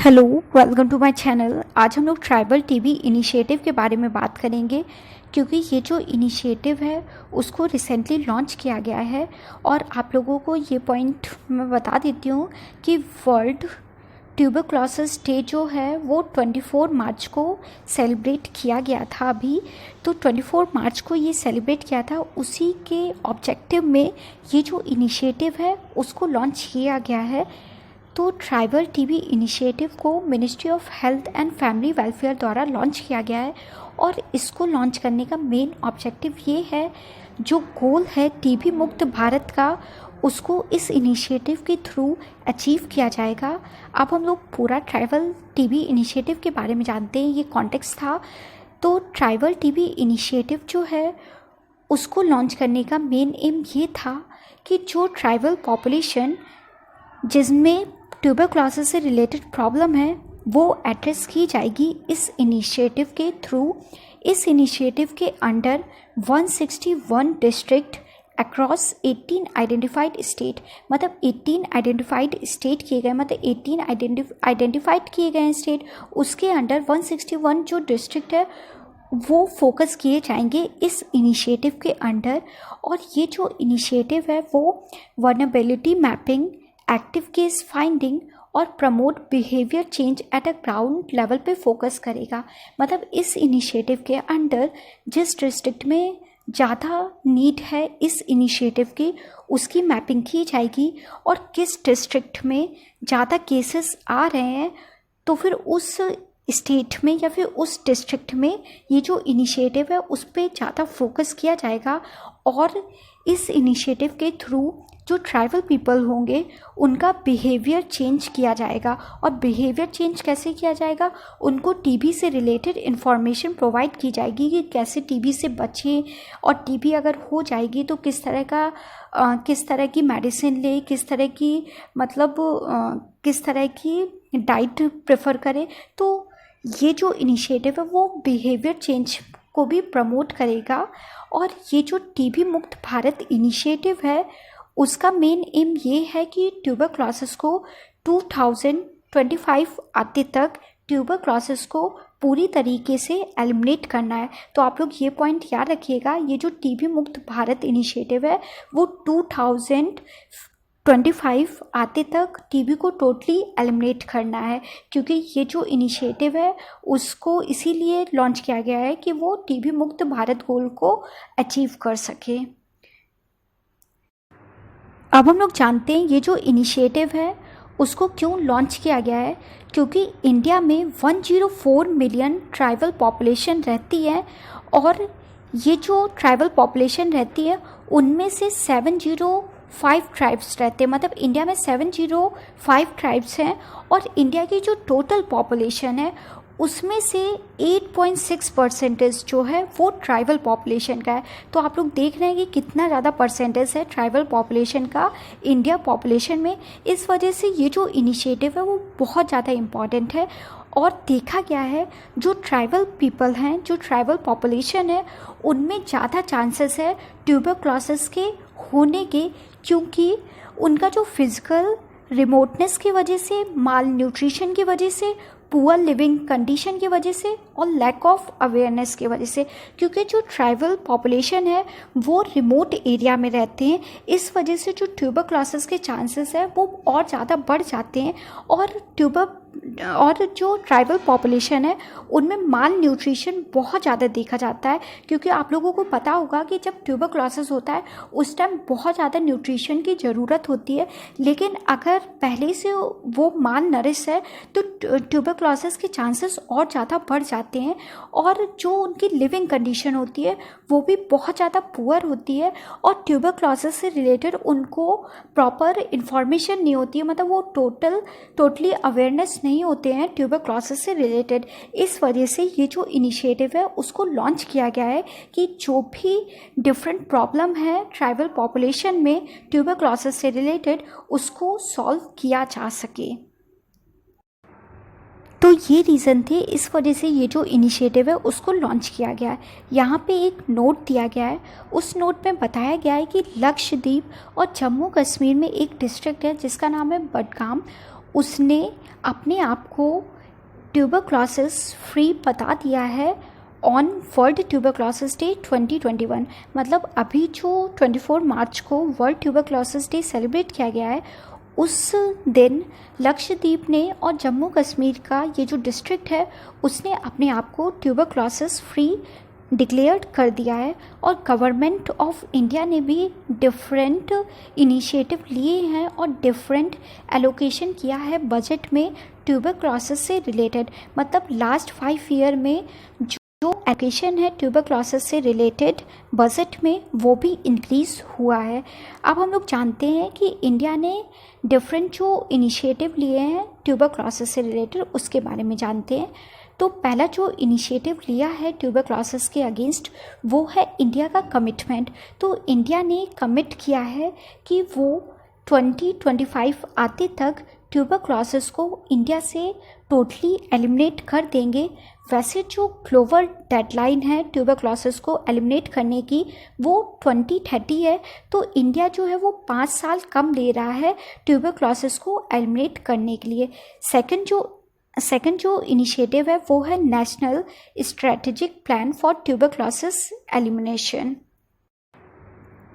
Hello, welcome to my channel. आज हम लोग ट्राइबल टीबी इनिशिएटिव के बारे में बात करेंगे, क्योंकि ये जो इनिशिएटिव है उसको रिसेंटली लॉन्च किया गया है। और आप लोगों को ये पॉइंट मैं बता देती हूँ कि वर्ल्ड ट्यूबरक्लोसिस डे जो है वो 24 मार्च को सेलिब्रेट किया गया था। अभी तो 24 मार्च को ये सेलिब्रेट किया था, उसी के ऑब्जेक्टिव में ये जो इनिशिएटिव है उसको लॉन्च किया गया है। तो ट्राइबल टीबी इनिशिएटिव को ministry of health and family welfare द्वारा लॉन्च किया गया है। और इसको लॉन्च करने का मेन ऑब्जेक्टिव ये है, जो गोल है टीबी मुक्त भारत का, उसको इस इनिशिएटिव के थ्रू अचीव किया जाएगा। अब हम लोग पूरा ट्राइबल टीबी इनिशिएटिव के बारे में जानते हैं, ये कॉन्टेक्स्ट था। तो ट्राइबल टीबी इनिशिएटिव जो है उसको लॉन्च करने का मेन एम ये था कि जो ट्राइबल पॉपुलेशन जिसमें ट्यूबरक्लोसिस से रिलेटेड प्रॉब्लम है वो एड्रेस की जाएगी इस इनिशिएटिव के थ्रू। इस इनिशिएटिव के under 161 district across 18 identified state, मतलब 18 आइडेंटिफाइड स्टेट किए गए, मतलब 18 आइडेंटिफाइड किए गए स्टेट, उसके अंडर 161 जो डिस्ट्रिक्ट है वो फोकस किए जाएंगे इस इनिशिएटिव के अंडर। और ये जो इनिशिएटिव है वो vulnerability mapping, active case finding और promote behaviour change at a ground level पे फोकस करेगा। मतलब इस इनिशिएटिव के अंडर जिस डिस्ट्रिक्ट में ज़्यादा नीड है इस इनिशिएटिव की, उसकी मैपिंग की जाएगी। और किस डिस्ट्रिक्ट में ज़्यादा केसेस आ रहे हैं तो फिर उस स्टेट में या फिर उस डिस्ट्रिक्ट में ये जो इनिशिएटिव है उस पर ज़्यादा फोकस किया जाएगा। और इस इनिशिएटिव के थ्रू जो ट्राइबल पीपल होंगे उनका बिहेवियर चेंज किया जाएगा। और बिहेवियर चेंज कैसे किया जाएगा, उनको टीबी से रिलेटेड इन्फॉर्मेशन प्रोवाइड की जाएगी कि कैसे टीबी से बचें, और टीबी अगर हो जाएगी तो किस तरह की मेडिसिन ले, किस तरह की डाइट प्रेफर करें। तो ये जो इनिशिएटिव है वो बिहेवियर चेंज को भी प्रमोट करेगा। और ये जो टीबी मुक्त भारत इनिशिएटिव है उसका मेन एम ये है कि ट्यूबरक्लोसिस को 2025 आते तक ट्यूबरक्लोसिस को पूरी तरीके से एलिमिनेट करना है। तो आप लोग ये पॉइंट याद रखिएगा, ये जो टीबी मुक्त भारत इनिशिएटिव है वो 2025 आते तक टीबी को टोटली एलिमिनेट करना है। क्योंकि ये जो इनिशिएटिव है उसको इसीलिए लॉन्च किया गया है कि वो टीबी मुक्त भारत गोल को अचीव कर सके। अब हम लोग जानते हैं ये जो इनिशिएटिव है उसको क्यों लॉन्च किया गया है। क्योंकि इंडिया में 104 मिलियन ट्राइबल पॉपुलेशन रहती है, और ये जो ट्राइबल पॉपुलेशन रहती है उनमें से 705 ट्राइब्स रहते हैं। मतलब इंडिया में 705 ट्राइब्स हैं, और इंडिया की जो टोटल पॉपुलेशन है उसमें से 8.6% जो है वो ट्राइबल पॉपुलेशन का है। तो आप लोग देख रहे हैं कि कितना ज़्यादा परसेंटेज है ट्राइबल पॉपुलेशन का इंडिया पॉपुलेशन में। इस वजह से ये जो इनिशिएटिव है वो बहुत ज़्यादा इम्पॉर्टेंट है। और देखा गया है जो ट्राइबल पीपल हैं, जो ट्राइबल पॉपुलेशन है, उनमें ज़्यादा चांसेस है ट्यूबरक्लोसिस के होने के, क्योंकि उनका जो फिजिकल रिमोटनेस की वजह से, माल न्यूट्रिशन की वजह से, पुअर लिविंग कंडीशन की वजह से और लैक ऑफ अवेयरनेस की वजह से। क्योंकि जो ट्राइबल पॉपुलेशन है वो रिमोट एरिया में रहते हैं, इस वजह से जो ट्यूबरक्लोसिस के चांसेस है वो और ज़्यादा बढ़ जाते हैं। और जो ट्राइबल पॉपुलेशन है उनमें माल न्यूट्रिशन बहुत ज़्यादा देखा जाता है। क्योंकि आप लोगों को पता होगा कि जब ट्यूबरक्लोसिस होता है उस टाइम बहुत ज़्यादा न्यूट्रिशन की ज़रूरत होती है, लेकिन अगर पहले से वो माल नरिश है तो ट्यूबरक्लोसिस के चांसेस और ज़्यादा बढ़ जाते हैं। और जो उनकी लिविंग कंडीशन होती है वो भी बहुत ज़्यादा पुअर होती है, और ट्यूबरक्लोसिस से रिलेटेड उनको प्रॉपर इन्फॉर्मेशन नहीं होती है, मतलब वो टोटली अवेयरनेस नहीं होते हैं ट्यूबरक्लोसिस से रिलेटेड। इस वजह से ये जो इनिशिएटिव है उसको लॉन्च किया गया है कि जो भी डिफरेंट प्रॉब्लम है ट्राइबल पॉपुलेशन में ट्यूबरक्लोसिस से रिलेटेड उसको सॉल्व किया जा सके। तो ये रीज़न थे, इस वजह से ये जो इनिशिएटिव है उसको लॉन्च किया गया है। यहाँ पे एक नोट दिया गया है, उस नोट में बताया गया है कि लक्षद्वीप और जम्मू कश्मीर में एक डिस्ट्रिक्ट है जिसका नाम है बडगाम, उसने अपने आप को ट्यूबरक्लोसिस फ्री बता दिया है ऑन वर्ल्ड ट्यूबरक्लोसिस डे 2021। मतलब अभी जो 24 मार्च को वर्ल्ड ट्यूबरक्लोसिस डे सेलिब्रेट किया गया है, उस दिन लक्षद्वीप ने और जम्मू कश्मीर का ये जो डिस्ट्रिक्ट है उसने अपने आप को ट्यूबरक्लोसिस फ्री डिक्लेयर्ड कर दिया है। और गवर्नमेंट ऑफ इंडिया ने भी डिफरेंट इनिशिएटिव लिए हैं और डिफरेंट एलोकेशन किया है बजट में ट्यूबरक्लोसिस से रिलेटेड। मतलब लास्ट 5 ईयर में जो एलोकेशन है ट्यूबरक्लोसिस से रिलेटेड बजट में, वो भी इंक्रीज़ हुआ है। अब हम लोग जानते हैं कि इंडिया ने डिफरेंट जो इनिशिएटिव लिए हैं ट्यूबरक्लोसिस से रिलेटेड, उसके बारे में जानते हैं। तो पहला जो इनिशिएटिव लिया है ट्यूबरक्लोसिस के अगेंस्ट, वो है इंडिया का कमिटमेंट। तो इंडिया ने कमिट किया है कि वो 2025 आते तक ट्यूबरक्लोसिस को इंडिया से टोटली एलिमिनेट कर देंगे। वैसे जो ग्लोबल डेडलाइन है ट्यूबरक्लोसिस को एलिमिनेट करने की, वो 2030 है। तो इंडिया जो है वो 5 साल कम ले रहा है ट्यूबरक्लोसिस को एलिमिनेट करने के लिए। सेकंड जो इनिशिएटिव है वो है national strategic plan for tuberculosis elimination.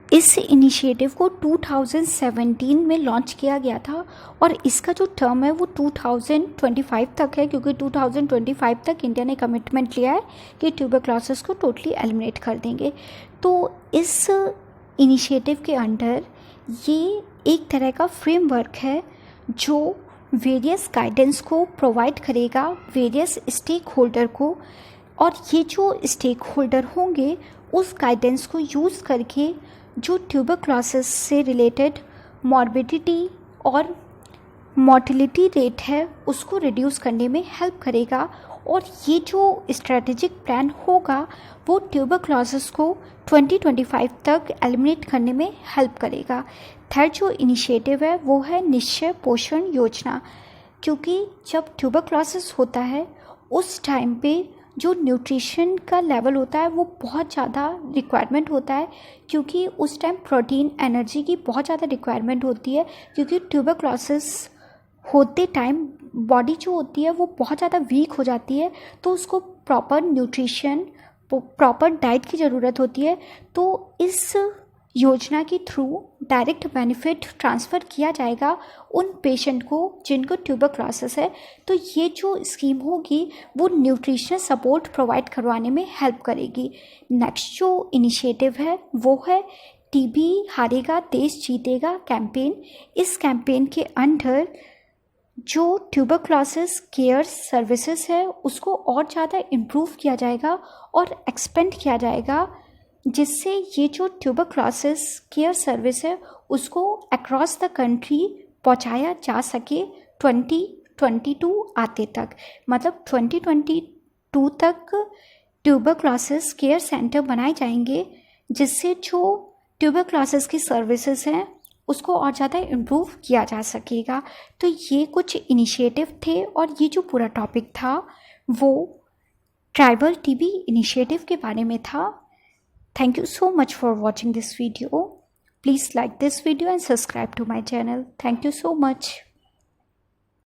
इस इनिशिएटिव को 2017 में लॉन्च किया गया था और इसका जो टर्म है वो 2025 तक है, क्योंकि 2025 तक इंडिया ने कमिटमेंट लिया है कि ट्यूबरक्लोसिस को टोटली एलिमिनेट कर देंगे। तो इस इनिशिएटिव के अंडर ये एक तरह का फ्रेमवर्क है जो वेरियस गाइडेंस को प्रोवाइड करेगा वेरियस स्टेक होल्डर को, और ये जो स्टेक होल्डर होंगे उस गाइडेंस को यूज़ करके जो ट्यूबरक्लोसिस से रिलेटेड मॉर्बिडिटी और मोर्टेलिटी रेट है उसको रिड्यूस करने में हेल्प करेगा। और ये जो स्ट्रेटेजिक प्लान होगा वो ट्यूबरक्लोसिस को 2025 तक एलिमिनेट करने में हेल्प करेगा। थर्ड जो इनिशिएटिव है वो है निश्चय पोषण योजना, क्योंकि जब ट्यूबरक्लोसिस होता है उस टाइम पे जो न्यूट्रिशन का लेवल होता है वो बहुत ज़्यादा रिक्वायरमेंट होता है, क्योंकि उस टाइम प्रोटीन एनर्जी की बहुत ज़्यादा रिक्वायरमेंट होती है। क्योंकि ट्यूबरक्लोसिस होते टाइम बॉडी जो होती है वो बहुत ज़्यादा वीक हो जाती है, तो उसको प्रॉपर न्यूट्रिशन, प्रॉपर डाइट की ज़रूरत होती है। तो इस योजना के थ्रू डायरेक्ट बेनिफिट ट्रांसफ़र किया जाएगा उन पेशेंट को जिनको ट्यूबरक्लोसिस है। तो ये जो स्कीम होगी वो न्यूट्रिशनल सपोर्ट प्रोवाइड करवाने में हेल्प करेगी। नेक्स्ट जो इनिशिएटिव है वो है टीबी हारेगा देश जीतेगा कैंपेन। इस कैंपेन के अंडर जो ट्यूबरक्लोसिस केयर सर्विसेज है उसको और ज़्यादा इम्प्रूव किया जाएगा और एक्सपेंड किया जाएगा, जिससे ये जो ट्यूबरक्लोसिस केयर सर्विस है उसको अक्रॉस द कंट्री पहुंचाया जा सके 2022 आते तक। मतलब 2022 तक ट्यूबरक्लोसिस केयर सेंटर बनाए जाएंगे, जिससे जो ट्यूबरक्लोसिस की सर्विसेज हैं उसको और ज़्यादा इम्प्रूव किया जा सकेगा। तो ये कुछ इनिशिएटिव थे और ये जो पूरा टॉपिक था वो ट्राइबल टीबी इनिशिएटिव के बारे में था। Thank you so much for watching this video. Please like this video and subscribe to my channel. Thank you so much.